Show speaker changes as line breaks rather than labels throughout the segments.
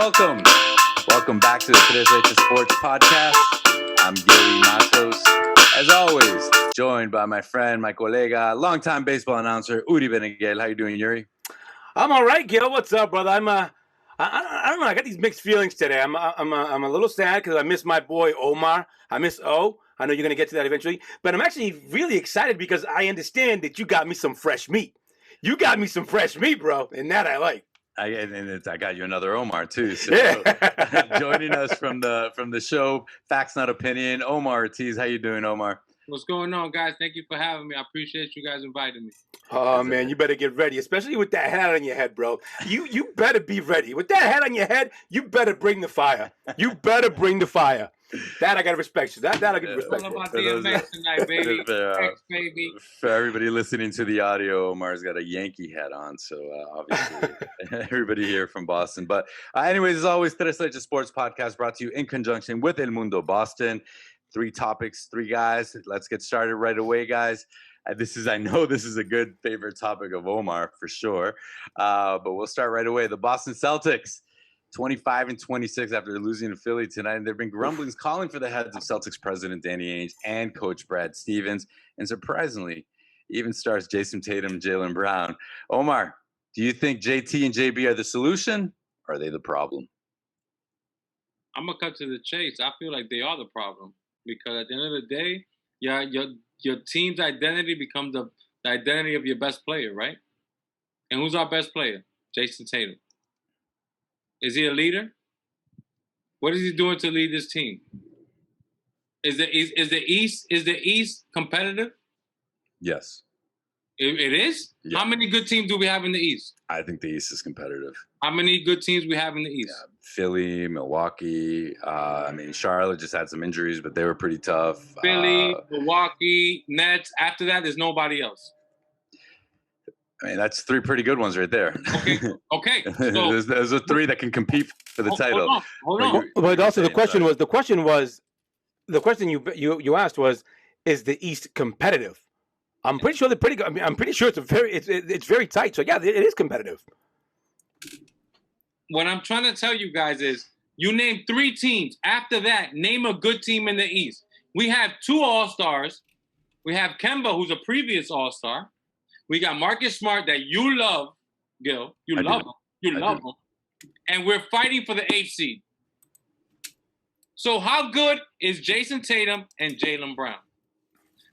welcome. Welcome back to the Tres Leches Sports Podcast. I'm Gary Matos. As always, joined by my friend, my colega, longtime baseball announcer, Uri Beniguel. How you doing, Yuri?
I'm all right, Gil. What's up, brother? I don't know. I got these mixed feelings today. I'm a little sad because I miss my boy Omar. I miss O. I know you're gonna get to that eventually, but I'm actually really excited because I understand that you got me some fresh meat. You got me some fresh meat, bro, and that I like.
I got you another Omar too. So
Yeah.
joining us from the show, Facts Not Opinion, Omar Ortiz. How you doing, Omar?
What's going on, guys? Thank you for having me. I appreciate you guys inviting me.
Oh man, you better get ready, especially with that hat on your head, bro. You better be ready. With that hat on your head, you better bring the fire. You better bring the fire. That I gotta respect you. That I gotta respect.
All about DMX tonight, baby. X, baby.
For everybody listening to the audio, Omar's got a Yankee hat on, so obviously everybody here from Boston. But anyways, as always, Tres Leches Sports Podcast brought to you in conjunction with El Mundo Boston. 3 topics, 3 guys. Let's get started right away, guys. I know this is a good favorite topic of Omar for sure, but we'll start right away. The Boston Celtics. 25-26 after losing to Philly tonight. And there have been grumblings calling for the heads of Celtics president Danny Ainge and coach Brad Stevens. And surprisingly, even stars Jason Tatum and Jaylen Brown. Omar, do you think JT and JB are the solution? Or are they the problem?
I'm going to cut to the chase. I feel like they are the problem. Because at the end of the day, your team's identity becomes the identity of your best player, right? And who's our best player? Jason Tatum. Is he a leader? What is he doing to lead this team? Is the East competitive?
Yes.
It is? Yeah. How many good teams do we have in the East?
I think the East is competitive.
How many good teams we have in the East?
Yeah, Philly, Milwaukee. Charlotte just had some injuries, but they were pretty tough.
Philly, Milwaukee, Nets. After that, there's nobody else.
I mean, that's 3 pretty good ones right there.
Okay. So,
there's a 3 that can compete for the title.
Hold on.
But also the question you asked was, is the East competitive? I'm pretty sure they're pretty good. I mean, I'm pretty sure it's very tight. So yeah, it is competitive.
What I'm trying to tell you guys is, you name 3 teams. After that, name a good team in the East. We have 2 All-Stars. We have Kemba, who's a previous All-Star. We got Marcus Smart that you love, Gil. You love him. And we're fighting for the 8th seed. So how good is Jason Tatum and Jaylen Brown?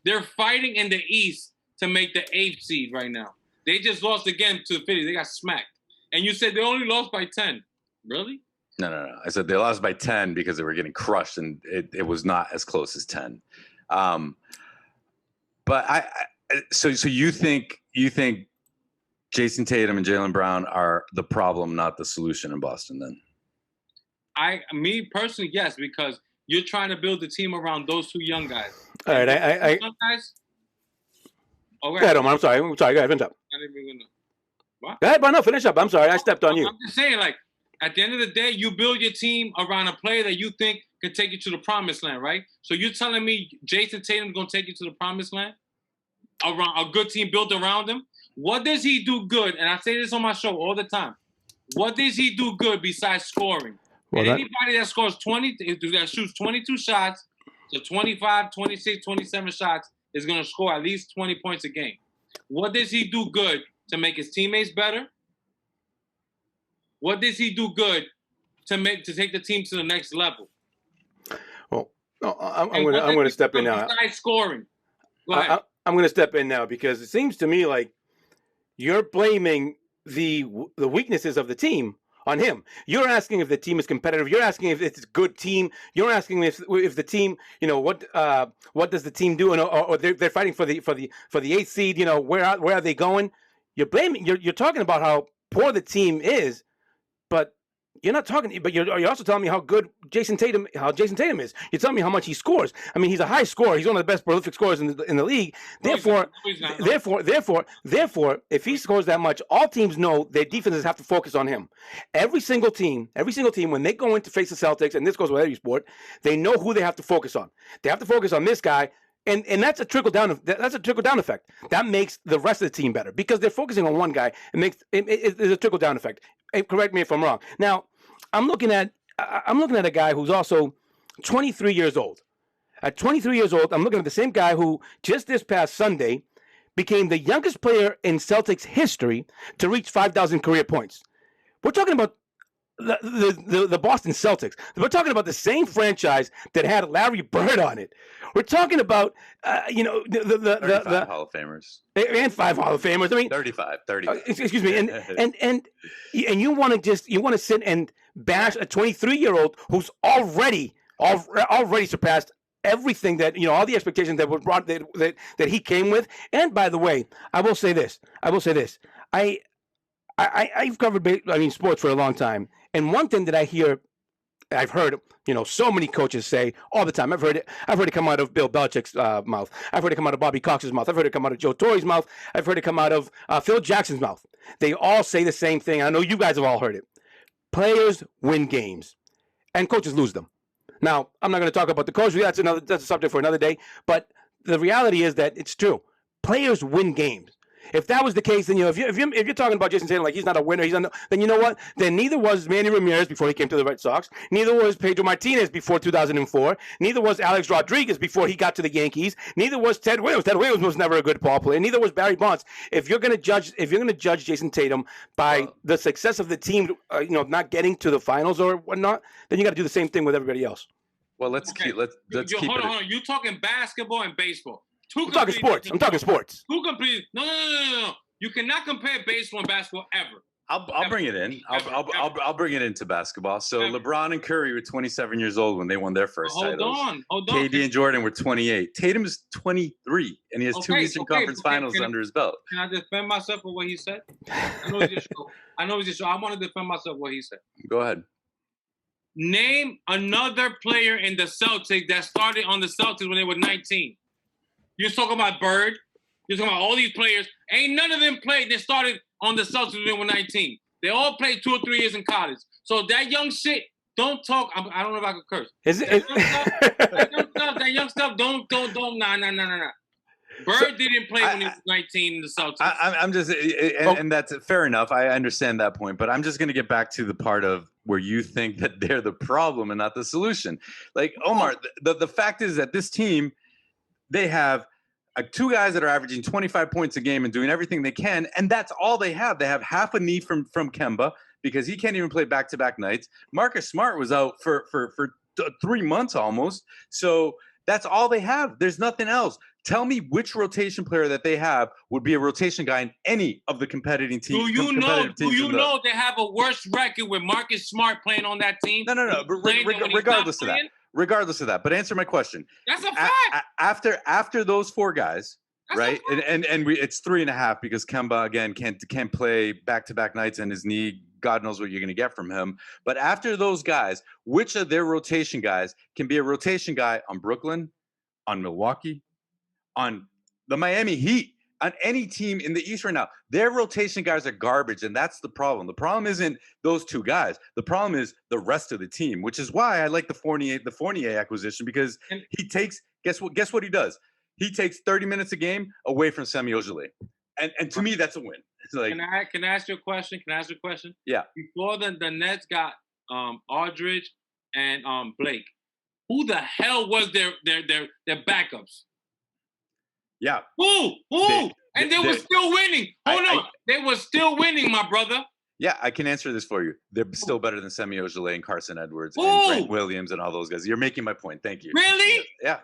They're fighting in the East to make the 8th seed right now. They just lost again to the Phillies. They got smacked. And you said they only lost by 10. Really?
No. I said they lost by 10 because they were getting crushed, and it was not as close as 10. But So you think Jason Tatum and Jaylen Brown are the problem, not the solution in Boston then?
Me personally, yes, because you're trying to build the team around those 2 young guys.
All right,
young guys?
Go ahead, Omar. I'm sorry. Go ahead, finish up.
Not even gonna. What?
Go ahead, but no, finish up. I'm sorry. I stepped on you.
I'm just saying, like, at the end of the day, you build your team around a player that you think can take you to the promised land, right? So you're telling me Jason Tatum's going to take you to the promised land? Around a good team built around him? What does he do good? And I say this on my show all the time. What does he do good besides scoring? Well, anybody that scores that shoots 22 shots, so 25, 26, 27 shots is going to score at least 20 points a game. What does he do good to make his teammates better? What does he do good to take the team to the next level?
Well, no, I'm going to step in now.
Besides scoring. Go ahead.
I'm going to step in now because it seems to me like you're blaming the weaknesses of the team on him. You're asking if the team is competitive. You're asking if it's a good team. You're asking if the team, what does the team do? Or they're fighting for the 8th seed. Where are they going? You're blaming. You're talking about how poor the team is, but you're not talking. But you're also telling me how good Jason Tatum is. You're telling me how much he scores. I mean, he's a high scorer. He's one of the best prolific scorers in the league. Therefore, if he scores that much, all teams know their defenses have to focus on him. Every single team, when they go in to face the Celtics, and this goes with every sport, they know who they have to focus on. They have to focus on this guy. And that's a trickle down. That's a trickle down effect. That makes the rest of the team better because they're focusing on one guy. It's a trickle down effect. Correct me if I'm wrong. Now, I'm looking at a guy who's also 23 years old. At 23 years old, I'm looking at the same guy who just this past Sunday became the youngest player in Celtics history to reach 5,000 career points. We're talking about the Boston Celtics. We're talking about the same franchise that had Larry Bird on it. We're talking about the
Hall of Famers
and 5 Hall of Famers. I mean,
35.
Excuse me, and you want to sit and bash a 23-year-old who's already surpassed everything that all the expectations that were brought that he came with. And by the way, I will say this. I've covered sports for a long time, and one thing that I've heard so many coaches say all the time. I've heard it come out of Bill Belichick's mouth. I've heard it come out of Bobby Cox's mouth. I've heard it come out of Joe Torre's mouth. I've heard it come out of Phil Jackson's mouth. They all say the same thing. I know you guys have all heard it. Players win games, and coaches lose them. Now, I'm not going to talk about the coach. That's a subject for another day. But the reality is that it's true. Players win games. If that was the case, then if you're talking about Jason Tatum like he's not a winner, then you know what? Then neither was Manny Ramirez before he came to the Red Sox. Neither was Pedro Martinez before 2004. Neither was Alex Rodriguez before he got to the Yankees. Neither was Ted Williams. Ted Williams was never a good ball player. Neither was Barry Bonds. If you're going to judge Jason Tatum by the success of the team, not getting to the finals or whatnot, then you got to do the same thing with everybody else.
Well, let's keep
hold on. You talking basketball and baseball?
I'm talking sports.
Two complete. No. You cannot compare baseball and basketball ever.
I'll bring it in. I'll bring it into basketball. So LeBron and Curry were 27 years old when they won their first titles. Hold on. KD and Jordan were 28. Tatum is 23, and he has 2 Eastern Conference Finals under his belt.
Can I defend myself for what he said? I know it's your show. I want to defend myself for what he said.
Go ahead.
Name another player in the Celtics that started on the Celtics when they were 19. You're talking about Bird. You're talking about all these players. Ain't none of them played that started on the Celtics when they were 19. They all played 2 or 3 years in college. So that young shit, don't talk. I don't know if I can curse. That young stuff, don't. Nah. Bird didn't play when he was 19 in the Celtics.
I'm just, and that's fair enough. I understand that point, but I'm just going to get back to the part of where you think that they're the problem and not the solution. Like, Omar, the fact is that this team, they have 2 guys that are averaging 25 points a game and doing everything they can, and that's all they have. They have half a knee from Kemba because he can't even play back-to-back nights. Marcus Smart was out for 3 months almost, so that's all they have. There's nothing else. Tell me which rotation player that they have would be a rotation guy in any of the competing teams.
Do you know they have a worse record with Marcus Smart playing on that team?
No. But regardless of that. Regardless of that, but answer my question.
That's a fact.
After those 4 guys, right? And it's 3.5 because Kemba again can't play back-to-back nights and his knee. God knows what you're going to get from him. But after those guys, which of their rotation guys can be a rotation guy on Brooklyn, on Milwaukee, on the Miami Heat, on any team in the East right now? Their rotation guys are garbage, and that's the problem. The problem isn't those 2 guys. The problem is the rest of the team, which is why I like the Fournier acquisition, because he takes guess what he does? He takes 30 minutes a game away from Semi Ojeleye. And to me, that's a win. It's like,
can I ask you a question?
Yeah.
Before the Nets got Aldridge and Blake, who the hell was their backups?
Yeah.
Who? And they were still winning. Hold on. They were still winning, my brother.
Yeah, I can answer this for you. They're still better than Semi Ojeleye and Carson Edwards and Grant Williams and all those guys. You're making my point. Thank you.
Really?
Yeah.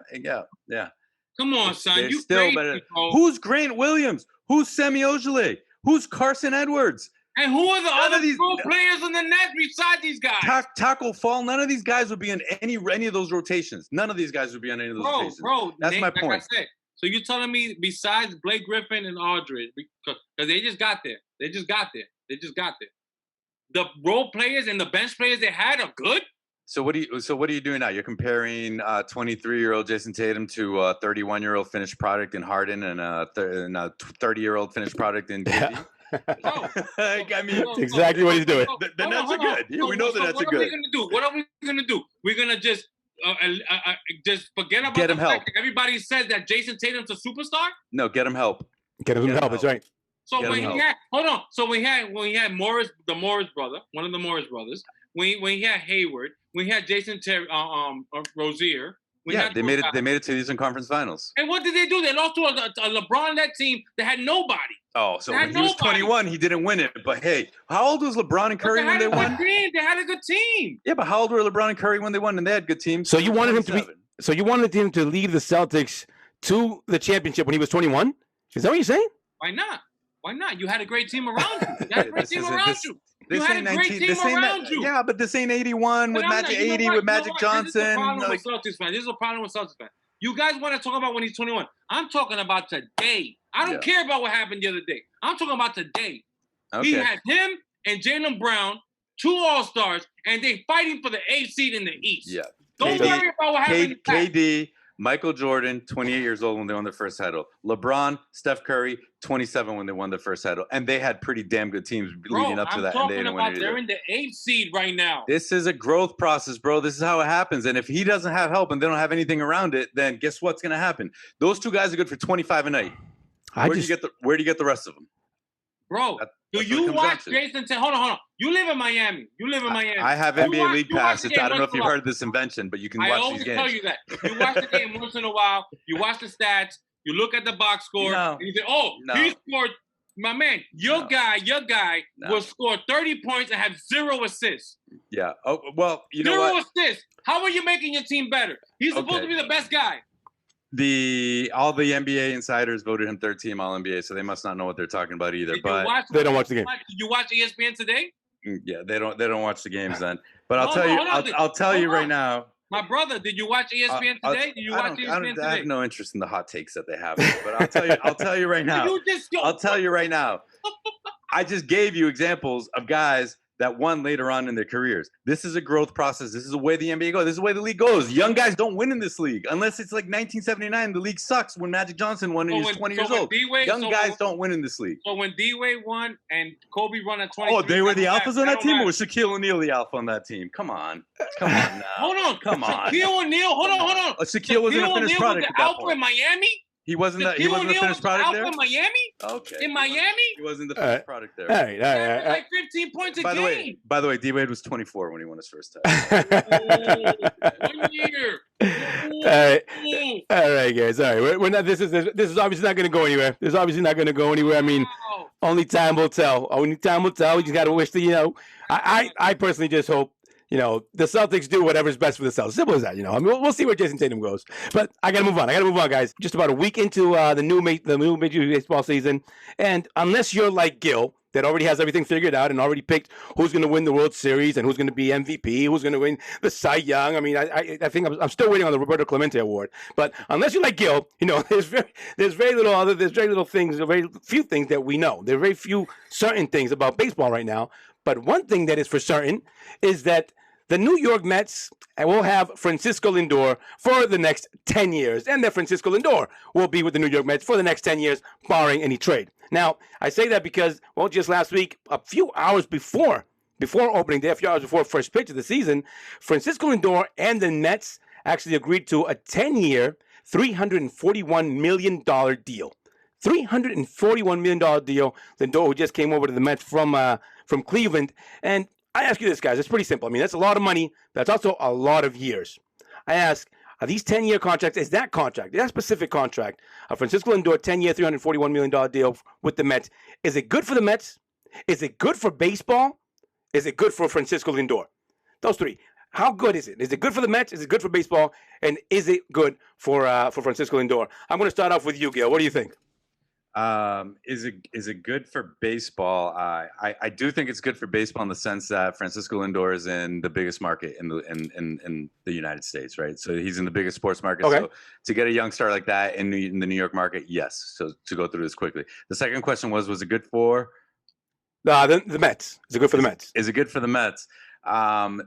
Come on, son.
They're
You
still
crazy,
better.
bro.
Who's Grant Williams? Who's Semi Ojeleye? Who's Carson Edwards?
And who are the other pro players on the Nets besides these guys?
Taco Fall. None of these guys would be in any of those rotations. None of these guys would be on any of those rotations.
Bro,
that's my point.
Like I said, so you're telling me besides Blake Griffin and Aldridge, because they just got there. The role players and the bench players they had are good.
So what are you doing now? You're comparing 23-year-old Jason Tatum to a 31-year-old finished product in Harden and a 30-year-old finished product in KD? I mean,
that's exactly what he's doing.
The Nets are good. Yeah, we know the Nets are good.
What are we gonna do? We're gonna just forget about
get him help.
Fact that everybody says that Jason Tatum's a superstar?
No, get him help.
Get him help. That's right.
So when he had Morris, the Morris brother, one of the Morris brothers, when he had Hayward, when he had Jason Rozier.
Yeah, they made it to the Eastern Conference Finals.
And what did they do? They lost to a LeBron and that team that had nobody.
Oh, so when he was 21, he didn't win it. But hey, how old was LeBron and Curry when they won?
They had a good team.
Yeah, but how old were LeBron and Curry when they won? And they had good teams.
So you wanted him to be. So you wanted him to lead the Celtics to the championship when he was 21? Is that what you're saying?
Why not? Why not? You had a great team around you. You had a great team around you. You had a great team around you.
Yeah, but this ain't 81 with Magic, 80 with Magic Johnson.
This is a problem with Celtics fans. This is a problem with Celtics fans. You guys want to talk about when he's 21. I'm talking about today. I don't care about what happened the other day. I'm talking about today. Okay. He had him and Tatum and Brown, 2 All-Stars, and they fighting for the 8th seed in the East.
Yeah.
Don't worry about what happened.
KD, Michael Jordan, 28 years old when they won their first title. LeBron, Steph Curry, 27 when they won their first title. And they had pretty damn good teams leading up to that. And they didn't win it either.
They're in the 8th seed right now.
This is a growth process, bro. This is how it happens. And if he doesn't have help and they don't have anything around it, then guess what's going to happen? Those 2 guys are good for 25 a night. Where do you get the rest of them?
Bro, do you watch Jason? Hold on. You live in Miami.
I have NBA League Pass. I don't know if you've heard of this invention, but you can watch these games.
I always tell you that. You watch the game once in a while. You watch the stats. You look at the box score. And you say, he scored. My man, your guy will score 30 points and have 0 assists.
Yeah. Oh, well, you know what?
0 assists. How are you making your team better? He's supposed to be the best guy.
All the NBA insiders voted him 3rd team All NBA, so they must not know what they're talking about either. But
they don't watch the game.
Did you watch ESPN today?
Yeah, they don't watch the games then. But I'll tell you right now.
My brother, did you watch ESPN today? Did you watch ESPN today?
I have no interest in the hot takes that they have, but I'll tell you right now. I'll tell you right now. I just gave you examples of guys that won later on in their careers. This is a growth process. This is the way the NBA goes. This is the way the league goes. Young guys don't win in this league unless it's like 1979. The league sucks when Magic Johnson won and he was 20 years old. Young guys don't win in this league.
So when D-Wade won and Kobe run at 20.
Oh, they were the alphas on that team, or was Shaquille O'Neal the alpha on that team? Come on now.
Hold on.
Come on.
Shaquille O'Neal. Hold on.
Shaquille wasn't a finished product at that point.
Alpha in Miami.
He wasn't the finished product there?
In Miami?
Okay.
In Miami?
He wasn't the finished product there.
All right.
Like 15 points a game.
By the way, D-Wade was 24 when he won his first title.
1 year.
All right, guys. All right. We're not. This is obviously not going to go anywhere. This is obviously not going to go anywhere. I mean, only time will tell. Only time will tell. We just got to wish that, I personally just hope, the Celtics do whatever's best for the Celtics. Simple as that, I mean, we'll see where Jason Tatum goes. But I got to move on. Guys. Just about a week into the new Major League Baseball season. And unless you're like Gil, that already has everything figured out and already picked who's going to win the World Series and who's going to be MVP, who's going to win the Cy Young. I mean, I think I'm still waiting on the Roberto Clemente Award. But unless you're like Gil, there's very little things, very few things that we know. There are very few certain things about baseball right now. But one thing that is for certain is that the New York Mets will have Francisco Lindor for the next 10 years. And that Francisco Lindor will be with the New York Mets for the next 10 years, barring any trade. Now, I say that because, just last week, a few hours before opening day, a few hours before first pitch of the season, Francisco Lindor and the Mets actually agreed to a 10-year, $341 million deal. $341 million deal. Lindor, who just came over to the Mets from Cleveland. And I ask you this, guys. It's pretty simple. I mean, that's a lot of money. That's also a lot of years. I ask, are these 10-year contracts, is that specific contract, a Francisco Lindor 10-year, $341 million deal with the Mets, is it good for the Mets? Is it good for baseball? Is it good for Francisco Lindor? Those three. How good is it? Is it good for the Mets? Is it good for baseball? And is it good for Francisco Lindor? I'm going to start off with you, Gil. What do you think?
Is it good for baseball? I do think it's good for baseball in the sense that Francisco Lindor is in the biggest market in the United States, right? So he's in the biggest sports market.
Okay.
So to get a young star like that in the New York market, yes. So to go through this quickly, the second question was it good for
the Mets? Is it good for the Mets?
Is it good for the Mets?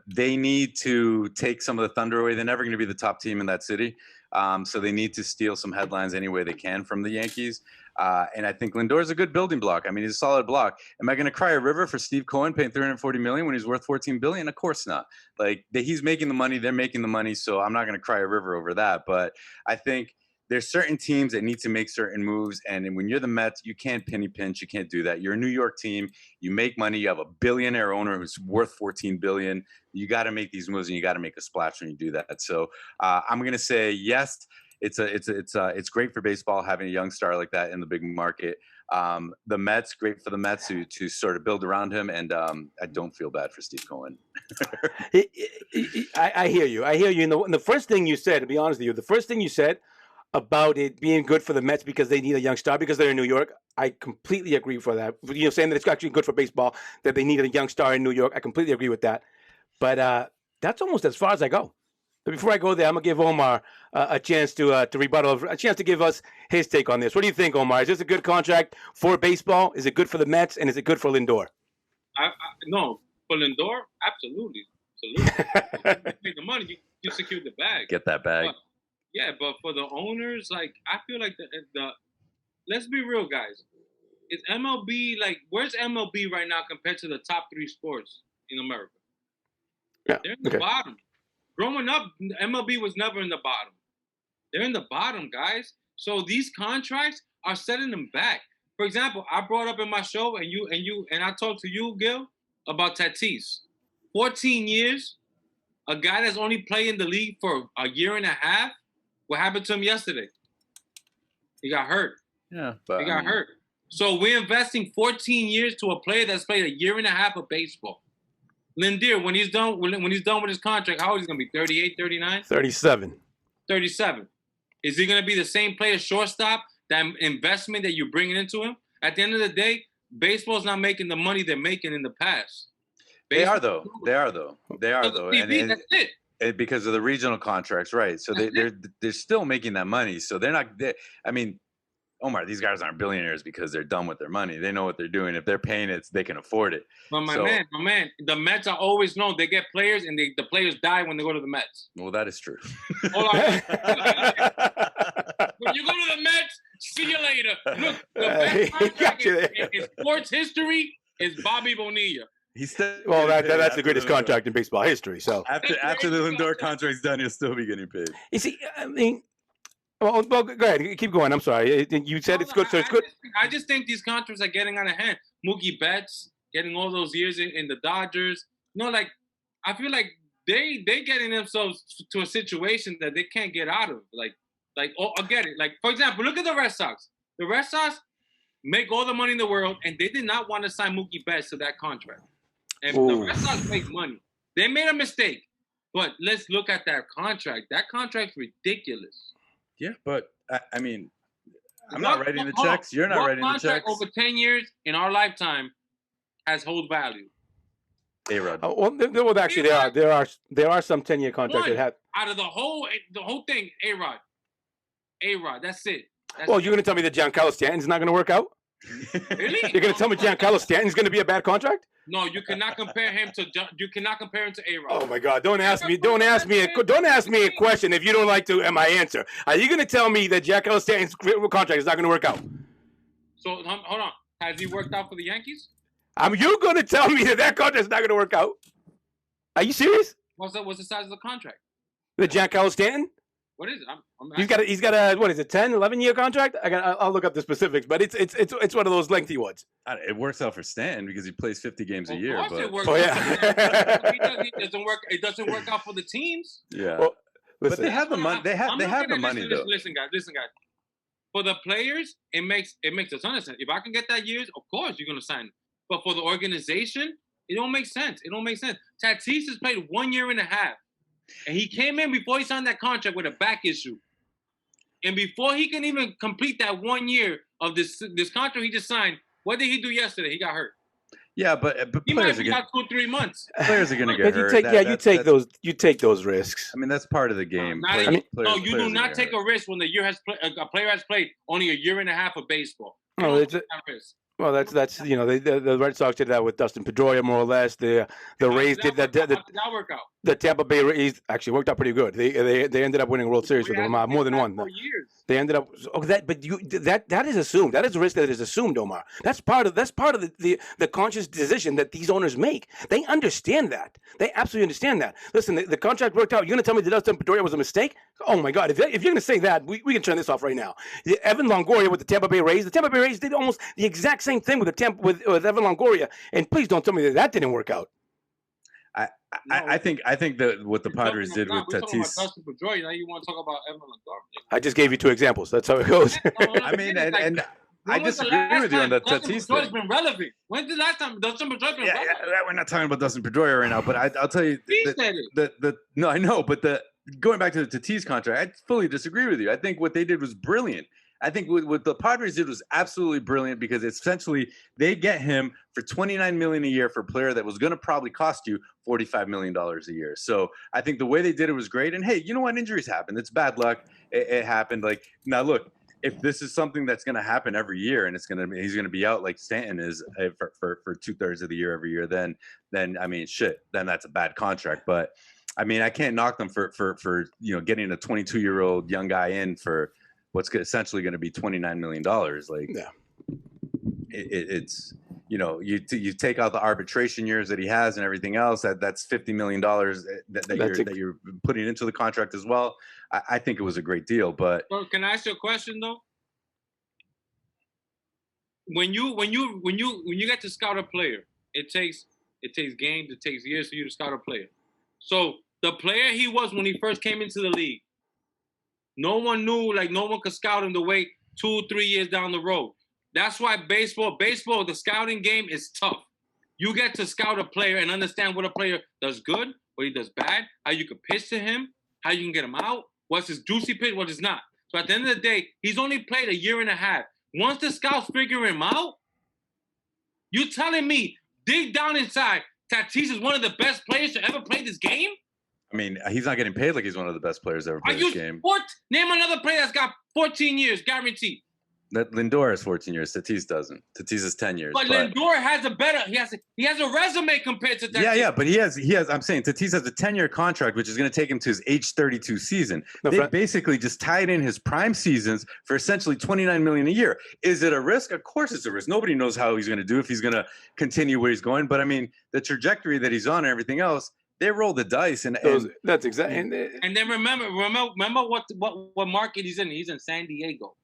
They need to take some of the thunder away. They're never going to be the top team in that city. So they need to steal some headlines any way they can from the Yankees. And I think Lindor is a good building block. I mean, he's a solid block. Am I going to cry a river for Steve Cohen paying $340 million when he's worth $14 billion? Of course not. Like he's making the money, they're making the money. So I'm not going to cry a river over that. But I think there's certain teams that need to make certain moves, and when you're the Mets, you can't penny pinch. You can't do that. You're a New York team. You make money. You have a billionaire owner who's worth $14 billion. You got to make these moves, and you got to make a splash when you do that. So I'm gonna say yes. It's great for baseball having a young star like that in the big market. The Mets, great for the Mets to sort of build around him, and I don't feel bad for Steve Cohen.
I hear you. I hear you. And the first thing you said, to be honest with you, the first thing you said about it being good for the Mets because they need a young star because they're in New York, I completely agree for that. Saying that it's actually good for baseball that they need a young star in New York, I completely agree with that. But that's almost as far as I go. But before I go there, I'm gonna give Omar a chance to rebuttal, a chance to give us his take on this. What do you think, Omar? Is this a good contract for baseball? Is it good for the Mets, and is it good for Lindor?
No, for Lindor, absolutely. You make the money, you secure the bag.
Get that bag.
Yeah, but for the owners, like I feel like the let's be real, guys. Is MLB where's MLB right now compared to the top 3 sports in America?
Yeah,
they're in the bottom. Growing up, MLB was never in the bottom. They're in the bottom, guys. So these contracts are setting them back. For example, I brought up in my show, and I talked to you, Gil, about Tatis. 14 years, a guy that's only played in the league for a year and a half. What happened to him yesterday? He got hurt.
Yeah, but
he got hurt. So we're investing 14 years to a player that's played a year and a half of baseball. Lindor, when he's done with his contract, how old is he going to be? 38, 39?
37.
37. Is he going to be the same player shortstop, that investment that you're bringing into him? At the end of the day, baseball's not making the money they're making in the past.
They are though. And
that's it.
And because of the regional contracts, right? So they're still making that money. So they're not. I mean, Omar, these guys aren't billionaires because they're done with their money. They know what they're doing. If they're paying it, they can afford it.
But my man, the Mets are always known. They get players, and the players die when they go to the Mets.
Well, that is true.
Hold on. When you go to the Mets, see you later. Look, the best contract in sports history is Bobby Bonilla.
That's the greatest contract in baseball history. So
after the Lindor contract's done, he'll still be getting paid.
You see, I mean. Well, go ahead. Keep going. I'm sorry. You said it's good, so it's good.
I just think these contracts are getting out of hand. Mookie Betts getting all those years in the Dodgers. I feel like they getting themselves to a situation that they can't get out of. I get it. For example, look at the Red Sox. The Red Sox make all the money in the world, and they did not want to sign Mookie Betts to that contract. And the Red Sox make money. They made a mistake, but let's look at that contract. That contract's ridiculous.
Yeah, but I mean, I'm not writing the checks. You're not writing the checks.
Over 10 years in our lifetime has hold value.
A-Rod.
Well, actually, there are some 10-year contracts that have
out of the whole thing. A-Rod. That's it.
You're going to tell me that Giancarlo Stanton's not going to work out?
Really?
You're going to tell me Giancarlo Stanton's going to be a bad contract?
No, you cannot compare him to A-Rod.
Oh my God! Don't ask me a question if you don't like to my answer. Are you going to tell me that Giancarlo Stanton's contract is not going to work out?
So hold on. Has he worked out for the Yankees?
You're going to tell me that contract is not going to work out? Are you serious?
What's the size of the contract?
The Giancarlo Stanton?
What is it?
He's got a what is it, 10, 11-year contract? I'll look up the specifics, but it's one of those lengthy ones.
It works out for Stanton because he plays 50 games a year.
Of course it works. It doesn't work out for the teams.
Yeah. Well, but they have the money. They have the money though.
Listen, guys. For the players, it makes a ton of sense. If I can get that years, of course you're gonna sign. But for the organization, it don't make sense. Tatis has played 1 year and a half. And he came in before he signed that contract with a back issue. And before he can even complete that 1 year of this contract he just signed, what did he do yesterday? He got hurt.
Yeah, but
he
players
might be out 2 or 3 months.
Players are going to get
hurt. You take those risks.
I mean, that's part of the game.
You do not take a risk when a player has played only a year and a half of baseball.
No, it's a risk. Well, that's the Red Sox did that with Dustin Pedroia more or less. The Rays did that.
That work out.
The Tampa Bay Rays actually worked out pretty good. They ended up winning a World Series with them, more than one.
4 years.
They ended up that is assumed. That is a risk that is assumed, Omar. That's part of the conscious decision that these owners make. They understand that. They absolutely understand that. Listen, the contract worked out. You're going to tell me that Dustin Pedroia was a mistake? Oh my God! If you're going to say that, we can turn this off right now. Evan Longoria with the Tampa Bay Rays. The Tampa Bay Rays did almost the exact same thing with Evan Longoria. And please don't tell me that didn't work out.
I think that what the Padres did with Tatis.
Dustin Pedroia, now you want to talk about Evan Longoria?
I just gave you 2 examples. That's how it goes.
I mean, and I disagree with you on that Tatis thing.
Pedroia's been relevant. When's the last time Dustin Pedroia been relevant?
Yeah, we're not talking about Dustin Pedroia right now, but I'll tell you. No, I know, but going back to the Tatis contract, I fully disagree with you. I think what they did was brilliant. I think what the Padres did was absolutely brilliant because essentially they get him for $29 million a year for a player that was going to probably cost you $45 million a year. So I think the way they did it was great. And hey, you know what? Injuries happen. It's bad luck. It happened. Like, now look, if this is something that's going to happen every year and he's going to be out like Stanton is for 2/3 of the year every year, then I mean, shit, then that's a bad contract. But I mean, I can't knock them for getting a 22-year-old young guy in for what's essentially going to be $29 million. Like, yeah, it's you take out the arbitration years that he has and everything else. That's $50 million that you're putting into the contract as well. I think it was a great deal. But
can I ask you a question though? When you get to scout a player, it takes games, it takes years for you to scout a player. So the player he was when he first came into the league, no one knew, like no one could scout him the way 2-3 years down the road. That's why baseball, the scouting game is tough. You get to scout a player and understand what a player does good, what he does bad, how you can pitch to him, how you can get him out, what's his juicy pitch, what is not. So at the end of the day, he's only played a year and a half. Once the scouts figure him out, you telling me dig down inside, Tatis is one of the best players to ever play this game?
I mean, he's not getting paid like he's one of the best players ever played this game.
Name another player that's got 14 years guaranteed.
That Lindor has 14 years. Tatis doesn't. Tatis is 10 years.
But Lindor has he has a resume compared to Tatis.
Yeah, but he has. I'm saying Tatis has a 10-year contract, which is going to take him to his age 32 season. They basically just tied in his prime seasons for essentially $29 million a year. Is it a risk? Of course, it's a risk. Nobody knows how he's going to do if he's going to continue where he's going. But I mean, the trajectory that he's on and everything else. They roll the dice, and
that's exactly.
And then remember what market he's in. He's in San Diego.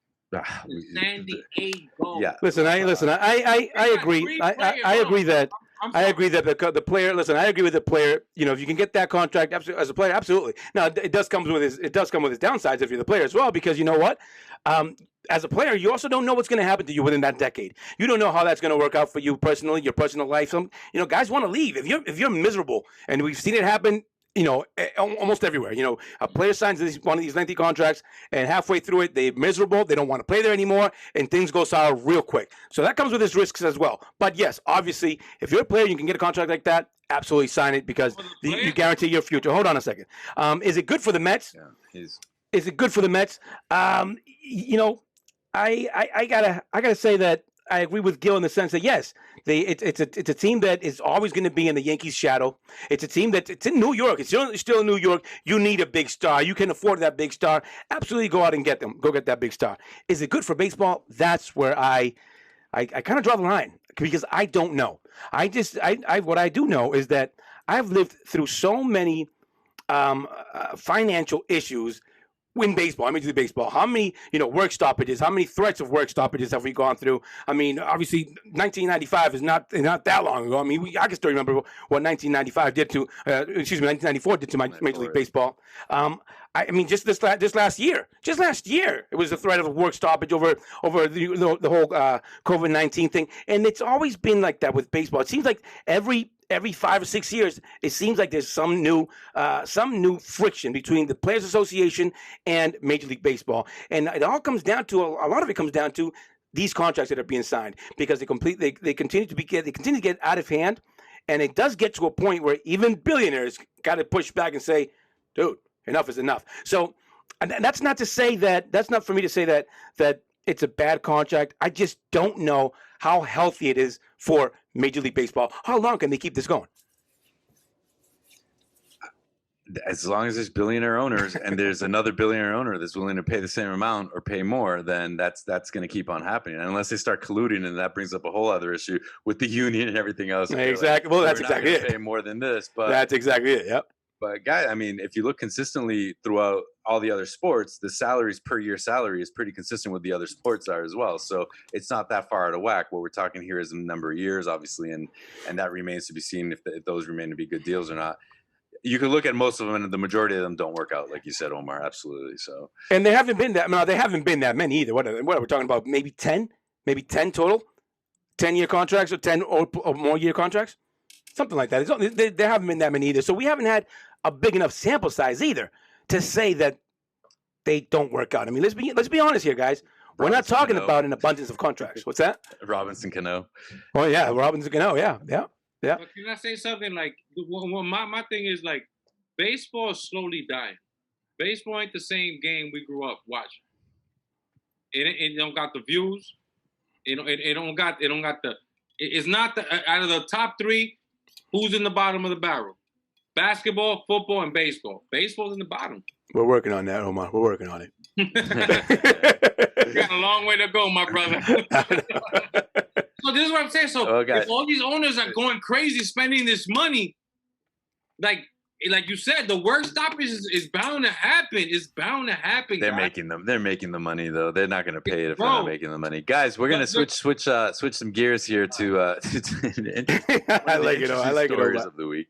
San Diego.
Yeah. Listen. I agree. I agree that. I agree that the player. Listen, I agree with the player. You know, if you can get that contract as a player, absolutely. Now, it does come with his downsides if you're the player as well, because you know what. As a player, you also don't know what's going to happen to you within that decade. You don't know how that's going to work out for you personally, your personal life. Some, guys want to leave. If you're miserable, and we've seen it happen, almost everywhere. A player signs one of these lengthy contracts, and halfway through it, they're miserable. They don't want to play there anymore, and things go sour real quick. So that comes with its risks as well. But yes, obviously, if you're a player, you can get a contract like that. Absolutely sign it because you guarantee your future. Hold on a second. Is it good for the Mets?
Yeah,
is it good for the Mets? I gotta say that I agree with Gil in the sense that yes, it's a team that is always going to be in the Yankees' shadow. It's a team it's in New York. It's still in New York. You need a big star. You can afford that big star. Absolutely, go out and get them. Go get that big star. Is it good for baseball? That's where I kind of draw the line because I don't know. What I do know is that I've lived through so many financial issues. In baseball, Major League Baseball, how many work stoppages, how many threats of work stoppages have we gone through? I mean, obviously, 1995 is not that long ago. I mean, I can still remember what 1995 did to, 1994 did to Major League Baseball. I mean, just last year, it was a threat of a work stoppage over the whole COVID-19 thing, and it's always been like that with baseball. It seems like every 5 or 6 years, it seems like there's some new friction between the Players Association and Major League Baseball, and it all comes down to a lot of it comes down to these contracts that are being signed because they continue to get out of hand, and it does get to a point where even billionaires got to push back and say, "Dude, enough is enough." So, and that's not for me to say that it's a bad contract. I just don't know how healthy it is for Major League Baseball. How long can they keep this going?
As long as there's billionaire owners and there's another billionaire owner that's willing to pay the same amount or pay more, then that's going to keep on happening. And unless they start colluding, and that brings up a whole other issue with the union and everything else.
Exactly. Well, that's exactly it.
Pay more than this, but
that's exactly it. Yep.
But guy, I mean, if you look consistently throughout all the other sports, the salaries per year salary is pretty consistent with the other sports are as well. So it's not that far out of whack. What we're talking here is a number of years, obviously, and that remains to be seen if those remain to be good deals or not. You can look at most of them, and the majority of them don't work out, like you said, Omar. Absolutely. So,
and they haven't been that. No, they haven't been that many either. What are we talking about? Maybe 10 total, 10-year contracts or 10 or more year contracts, something like that. There haven't been that many either. So we haven't had a big enough sample size either to say that they don't work out. I mean, let's be honest here, guys. We're not talking about an abundance of contracts. What's that?
Robinson Cano.
Oh yeah, Robinson Cano. Yeah.
But can I say something? Like, my thing is, like, baseball is slowly dying. Baseball ain't the same game we grew up watching. It don't got the views. It don't got the. It's not the out of the top three. Who's in the bottom of the barrel? Basketball, football, and baseball. Baseball's in the bottom.
We're working on that, Omar. We're working on it.
We got a long way to go, my brother. So this is what I'm saying. So if all these owners are going crazy spending this money, like you said, the work stoppage is bound to happen. It's bound to happen.
They're making the money though. They're not going to pay it if they're not making the money. Guys, we're going to switch some gears here to
I like it.
Stories of the week.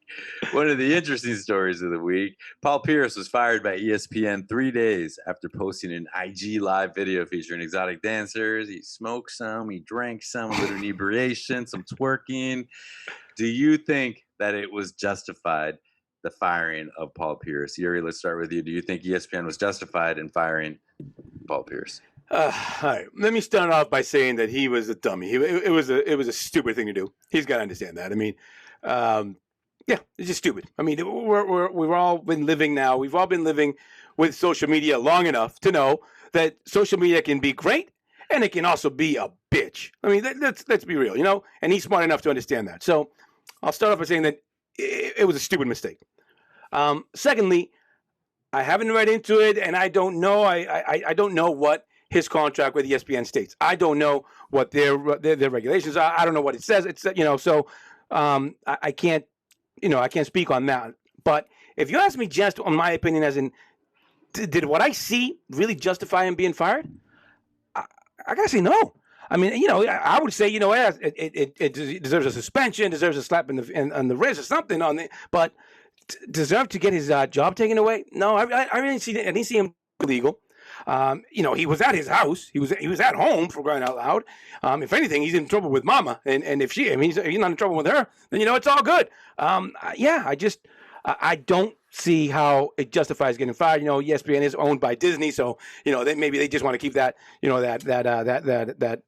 One of the interesting stories of the week. Paul Pierce was fired by ESPN 3 days after posting an IG live video featuring exotic dancers. He smoked some, he drank some, a little inebriation, some twerking. Do you think that it was justified, the firing of Paul Pierce? Yuri, let's start with you. Do you think ESPN was justified in firing Paul Pierce?
All right. Let me start off by saying that he was a dummy. It was a stupid thing to do. He's got to understand that. I mean, yeah, it's just stupid. I mean, we've all been living now. We've all been living with social media long enough to know that social media can be great and it can also be a bitch. I mean, let's be real, you know. And he's smart enough to understand that. So I'll start off by saying that it was a stupid mistake. Secondly, I haven't read into it, and I don't know. I don't know what his contract with ESPN states. I don't know what their regulations are. I don't know what it says. It's so I can't I can't speak on that. But if you ask me just on my opinion, as in did what I see really justify him being fired? I gotta say no. I mean, I would say, it deserves a suspension, deserves a slap on the wrist or something but deserve to get his job taken away? No, I didn't see him illegal. He was at his house. He was at home, for crying out loud. If anything, he's in trouble with Mama, and if he's not in trouble with her, then it's all good. I don't see how it justifies getting fired. ESPN is owned by Disney, so maybe they just want to keep that that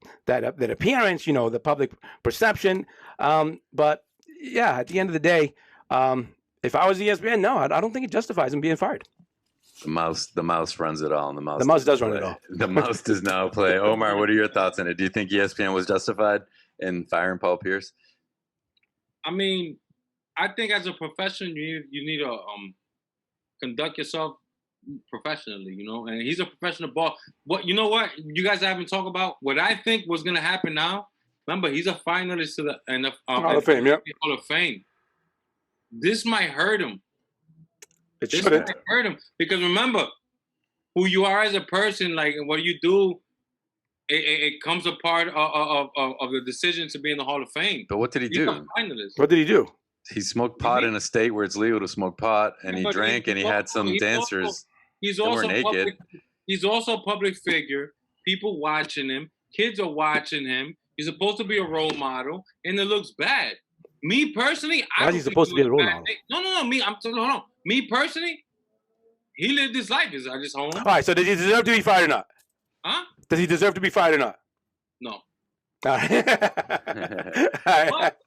appearance, the public perception. But yeah, at the end of the day, if I was ESPN, no, I don't think it justifies him being fired.
The mouse runs it all, and the
mouse does run it all.
The mouse does now play. Omar, what are your thoughts on it? Do you think ESPN was justified in firing Paul Pierce?
I mean, I think as a profession, you need to conduct yourself professionally, and he's a professional ball. What you guys haven't talked about? What I think was going to happen now. Remember, he's a finalist to the
Hall of Fame. Yep.
Hall of Fame. This might hurt him.
It shouldn't.
Might hurt him because remember who you are as a person. Like what you do, it comes a part of the decision to be in the Hall of Fame.
But what did he do?
What did he do?
He smoked pot in a state where it's legal to smoke pot, and he drank, and he had some dancers.
He's also naked. He's also a public figure. People watching him. Kids are watching him. He's supposed to be a role model, and it looks bad. Me personally,
why is he supposed to be a role model?
No. Me personally, he lived his life. Is at his home.
All right. So does he deserve to be fired or not?
Huh?
Does he deserve to be fired or not?
No.
All right.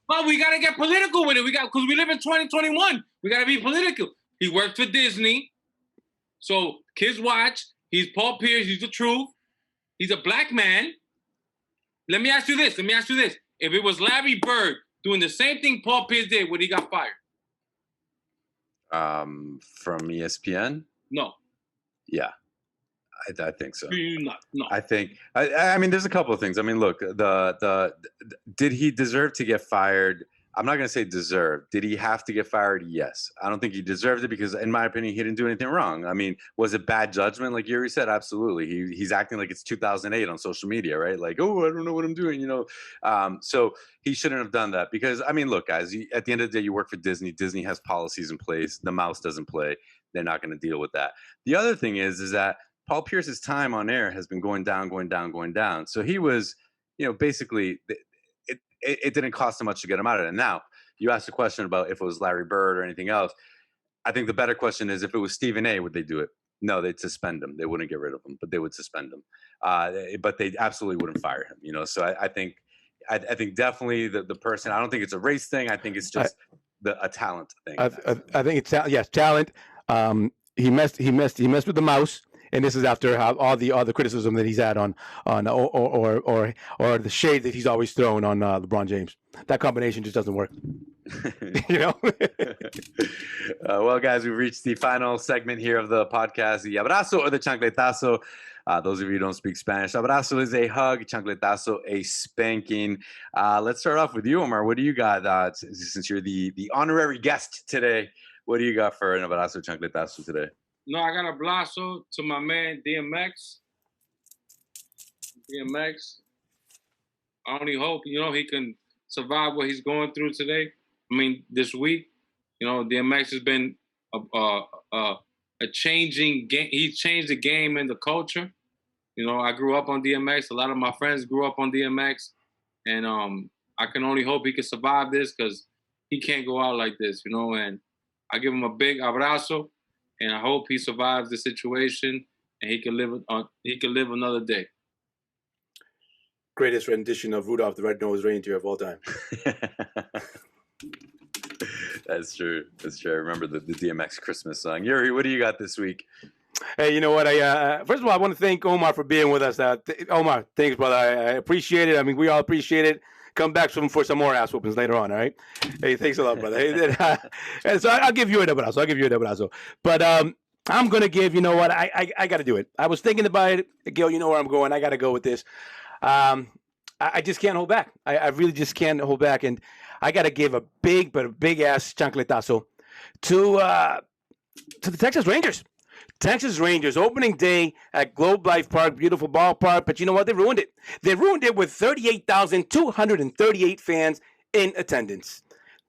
But we gotta get political with it. Because we live in 2021. We gotta be political. He worked for Disney, so kids watch. He's Paul Pierce. He's the truth. He's a black man. Let me ask you this. If it was Larry Bird doing the same thing Paul Pierce did when he got fired?
From ESPN.
No.
Yeah, I think so.
No.
I think. I mean, there's a couple of things. I mean, look, did he deserve to get fired? I'm not going to say deserve. Did he have to get fired? Yes. I don't think he deserved it because, in my opinion, he didn't do anything wrong. I mean, was it bad judgment? Like Yuri said, absolutely. He's acting like it's 2008 on social media, right? Like, oh, I don't know what I'm doing, So he shouldn't have done that because, I mean, look, guys, at the end of the day, you work for Disney. Disney has policies in place. The mouse doesn't play. They're not going to deal with that. The other thing is that Paul Pierce's time on air has been going down, going down, going down. So he was, basically it didn't cost him much to get him out of it. Now, you asked a question about if it was Larry Bird or anything else. I think the better question is if it was Stephen A., would they do it? No, they'd suspend him. They wouldn't get rid of him, but they would suspend him. But they absolutely wouldn't fire him, So I think definitely the person, I don't think it's a race thing. I think it's just a talent thing.
I think it's talent. He messed with the mouse. And this is after all the criticism that he's had on or the shade that he's always thrown on LeBron James. That combination just doesn't work.
Well, guys, we've reached the final segment here of the podcast, the abrazo or the chancletazo. Those of you who don't speak Spanish, abrazo is a hug, chancletazo a spanking. Let's start off with you, Omar. What do you got? Since you're the honorary guest today, what do you got for an abrazo chancletazo today?
No, I got a blazo to my man DMX. I only hope, he can survive what he's going through today. I mean, this week, DMX has been a changing game. He's changed the game and the culture. I grew up on DMX. A lot of my friends grew up on DMX. And I can only hope he can survive this because he can't go out like this, And I give him a big abrazo. And I hope he survives the situation and he can live another day.
Greatest rendition of Rudolph the Red-Nosed Reindeer of all time.
That's true. I remember the DMX Christmas song. Yuri, what do you got this week?
Hey, you know what? First of all, I want to thank Omar for being with us. Omar, thanks, brother. I appreciate it. I mean, we all appreciate it. Come back for some more ass whoopings later on, all right? Hey, thanks a lot, brother. And so I'll give you an abrazo. But I'm going to give, I got to do it. I was thinking about it. Gil, you know where I'm going. I got to go with this. I just can't hold back. I really just can't hold back. And I got to give a big ass chancletazo to the Texas Rangers. Texas Rangers opening day at Globe Life Park, beautiful ballpark. But you know what? They ruined it. They ruined it with 38,238 fans in attendance.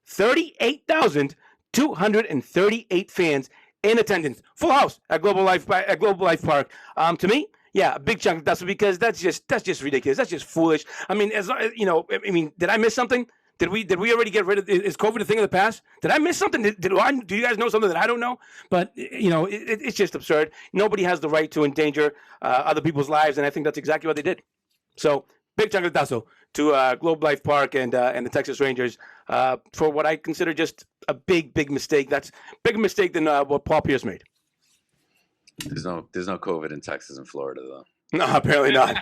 38,238 fans in attendance. Full house at Globe Life Park. To me, yeah, a big chunk of that because that's just ridiculous. That's just foolish. I mean, did I miss something? Did we already get rid of? Is COVID a thing of the past? Did I miss something? Do you guys know something that I don't know? But it's just absurd. Nobody has the right to endanger other people's lives, and I think that's exactly what they did. So big chancletazo to Globe Life Park and the Texas Rangers for what I consider just a big mistake. That's bigger mistake than what Paul Pierce made.
There's no COVID in Texas and Florida though.
No, apparently not.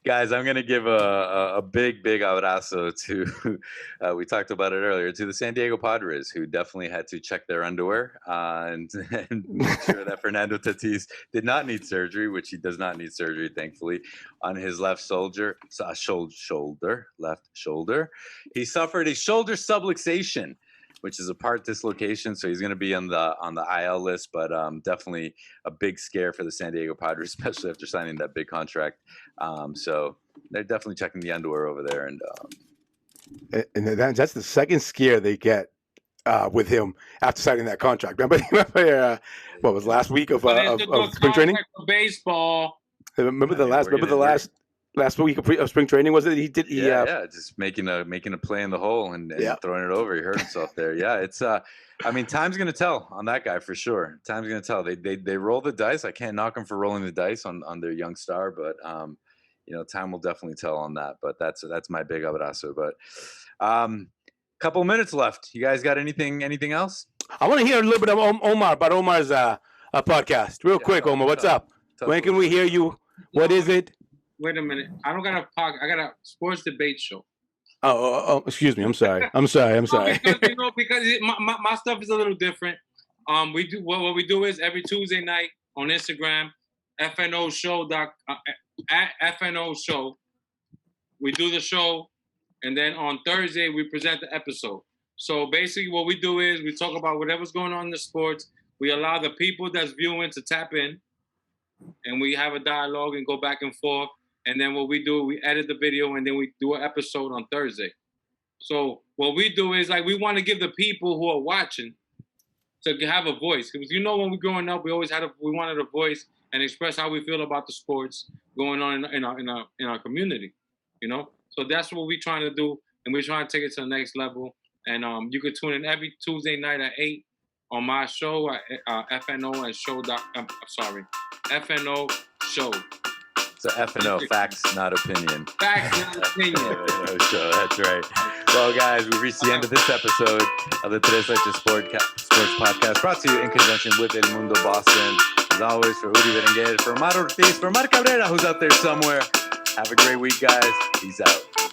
Guys, I'm going to give a big abrazo to, we talked about it earlier, to the San Diego Padres, who definitely had to check their underwear and make sure that Fernando Tatis did not need surgery, which he does not need surgery, thankfully, on his left left shoulder. He suffered a shoulder subluxation, which is a part dislocation, so he's going to be on the IL list, but definitely a big scare for the San Diego Padres, especially after signing that big contract. So they're definitely checking the underwear over there, and
that's the second scare they get with him after signing that contract. Remember what was last week of spring training?
Baseball.
Remember the last week of spring training, was it?
Just making a play in the hole and throwing it over. He hurt himself there. Yeah, it's I mean, time's gonna tell on that guy for sure. Time's gonna tell. They roll the dice. I can't knock them for rolling the dice on their young star, but time will definitely tell on that. But that's my big abrazo. But couple minutes left. You guys got anything else?
I want to hear a little bit of Omar about Omar's podcast. Real quick, Omar, what's up? When can we hear you? What is it?
Wait a minute. I don't got a podcast. I got a sports debate show.
Excuse me. I'm sorry. I'm sorry.
Because my stuff is a little different. We do what we do is every Tuesday night on Instagram, FNO show at FNO show. We do the show, and then on Thursday we present the episode. So basically, what we do is we talk about whatever's going on in the sports. We allow the people that's viewing to tap in, and we have a dialogue and go back and forth. And then what we do, we edit the video, and then we do an episode on Thursday. So what we do is we want to give the people who are watching to have a voice, because when we were growing up, we wanted a voice and express how we feel about the sports going on in our community. So that's what we're trying to do, and we're trying to take it to the next level. And you can tune in every Tuesday night at 8 on my show at FNO and show. FNO show.
So FNO, facts, not opinion.
Facts, not opinion.
FNO show, that's right. Well, guys, we've reached the end of this episode of the Tres Leches Sports Podcast, brought to you in conjunction with El Mundo Boston. As always, for Uri Berenguer, for Omar Ortiz, for Mark Cabrera, who's out there somewhere. Have a great week, guys. Peace out.